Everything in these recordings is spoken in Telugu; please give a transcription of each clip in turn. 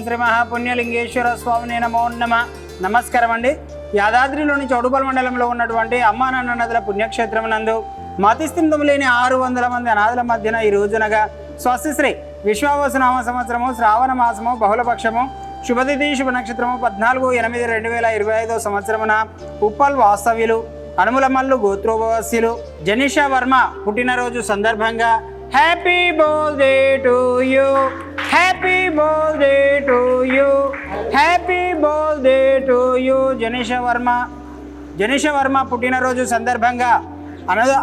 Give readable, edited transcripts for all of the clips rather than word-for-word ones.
శ్రీ మహాపుణ్యలింగేశ్వర స్వామిని నమో నమః. నమస్కారం అండి. యాదాద్రిలోని చౌడుపల్ మండలంలో ఉన్నటువంటి అమ్మా నాన్న నదుల పుణ్యక్షేత్రం నందు మతిస్థితం లేని 600 మంది అనాథుల మధ్యన ఈ రోజునగా స్వస్తిశ్రీ విశ్వావసునామ సంవత్సరము శ్రావణ మాసము బహుళపక్షము శుభతిథి శుభ నక్షత్రము 14/8/2025 సంవత్సరమున ఉప్పల్ వాస్తవ్యులు అనుములమల్లు గోత్రోపవాస్యులు జనిషా వర్మ పుట్టినరోజు సందర్భంగా happy birthday to you, happy birthday to you, happy birthday to you. Janisha Varma పుట్టినరోజు సందర్భంగా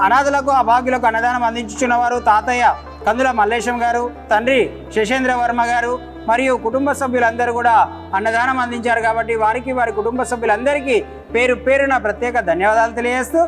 అనాథులకు అభాగ్యులకు అన్నదానం అందించుచున్నవారు తాతయ్య కందుల మల్లేశం గారు, తండ్రి శశేంద్ర వర్మ గారు మరియు కుటుంబ సభ్యులందరూ కూడా అన్నదానం అందించారు. కాబట్టి వారికి వారి కుటుంబ సభ్యులందరికీ పేరు పేరున ప్రత్యేక ధన్యవాదాలు తెలియజేస్తూ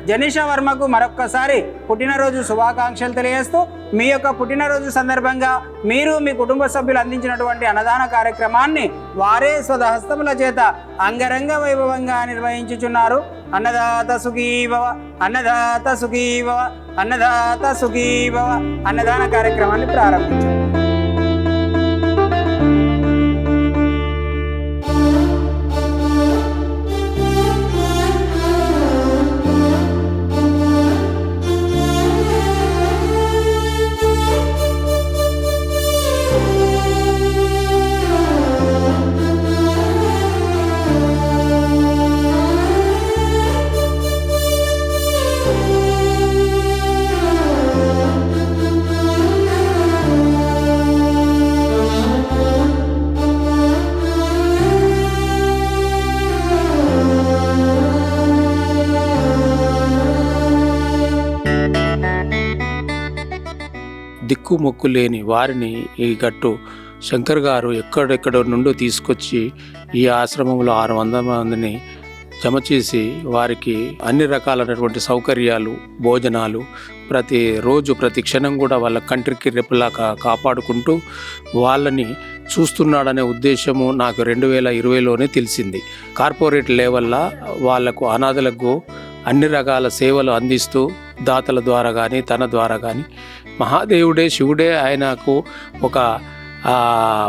జనిషా వర్మకు మరొక్కసారి పుట్టినరోజు శుభాకాంక్షలు తెలియజేస్తూ మీ యొక్క పుట్టినరోజు సందర్భంగా మీరు మీ కుటుంబ సభ్యులు అందించినటువంటి అన్నదాన కార్యక్రమాన్ని వారే స్వహస్తముల చేత అంగరంగ వైభవంగా నిర్వహించుచున్నారు. అన్నదాత సుఖీభవ, అన్నదాత సుఖీభవ, అన్నదాత సుఖీభవ అన్నదాన కార్యక్రమాన్ని ప్రారంభించారు. దిక్కుమొక్కు లేని వారిని ఈ గట్టు శంకర్ గారు ఎక్కడెక్కడ నుండి తీసుకొచ్చి ఈ ఆశ్రమంలో 600 మందిని జమ చేసి వారికి అన్ని రకాలైనటువంటి సౌకర్యాలు, భోజనాలు ప్రతిరోజు ప్రతి క్షణం కూడా వాళ్ళ కంటికి రెప్పలా కాపాడుకుంటూ వాళ్ళని చూస్తున్నాడనే ఉద్దేశము నాకు 2020లోనే తెలిసింది. కార్పొరేట్ లెవెల్లో వాళ్లకు అనాథలకు అన్ని రకాల సేవలు అందిస్తూ దాతల ద్వారా కానీ తన ద్వారా కానీ మహాదేవుడే శివుడే ఆయనకు ఒక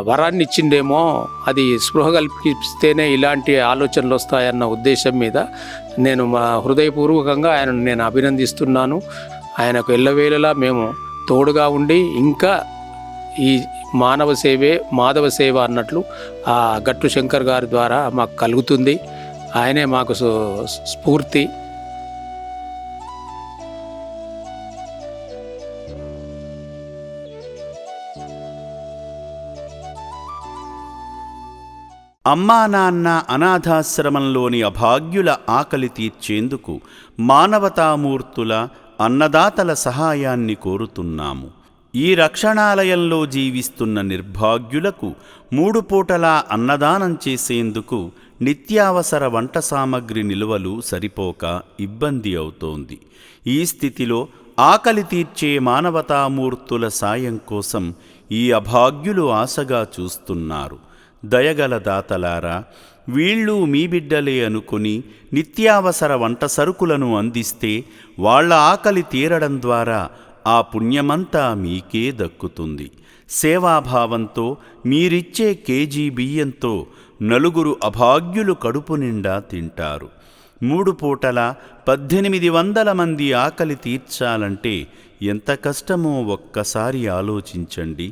వరాన్ని ఇచ్చిండేమో, అది స్పృహ కల్పిస్తేనే ఇలాంటి ఆలోచనలు వస్తాయన్న ఉద్దేశం మీద నేను హృదయపూర్వకంగా ఆయనను నేను అభినందిస్తున్నాను. ఆయనకు ఎల్లవేళలా మేము తోడుగా ఉండి ఇంకా ఈ మానవ సేవే మాధవ సేవ అన్నట్లు ఆ గట్టు శంకర్ గారి ద్వారా మాకు కలుగుతుంది. ఆయనే మాకు స్ఫూర్తి. అమ్మా నాన్న అనాథాశ్రమంలోని అభాగ్యుల ఆకలి తీర్చేందుకు మానవతామూర్తుల అన్నదాతల సహాయాన్ని కోరుతున్నాము. ఈ రక్షణాలయంలో జీవిస్తున్న నిర్భాగ్యులకు 3 పూటలా అన్నదానం చేసేందుకు నిత్యావసర వంట సామగ్రి నిల్వలు సరిపోక ఇబ్బంది అవుతోంది. ఈ స్థితిలో ఆకలి తీర్చే మానవతామూర్తుల సాయం కోసం ఈ అభాగ్యులు ఆశగా చూస్తున్నారు. దయగల దాతలారా, వీళ్ళు మీ బిడ్డలే అనుకుని నిత్యావసర వంట సరుకులను అందిస్తే వాళ్ల ఆకలి తీరడం ద్వారా ఆ పుణ్యమంతా మీకే దక్కుతుంది. సేవాభావంతో మీరిచ్చే కేజీ బియ్యంతో 4 అభాగ్యులు కడుపు నిండా తింటారు. 3 పూటల 1800 మంది ఆకలి తీర్చాలంటే ఎంత కష్టమో ఒక్కసారి ఆలోచించండి.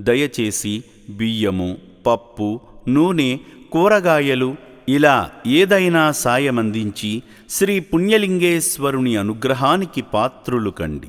దయచేసి బియ్యము, పప్పు, నూనె, కూరగాయలు ఇలా ఏదైనా సాయమందించి శ్రీ పుణ్యలింగేశ్వరుని అనుగ్రహానికి పాత్రులు కండి.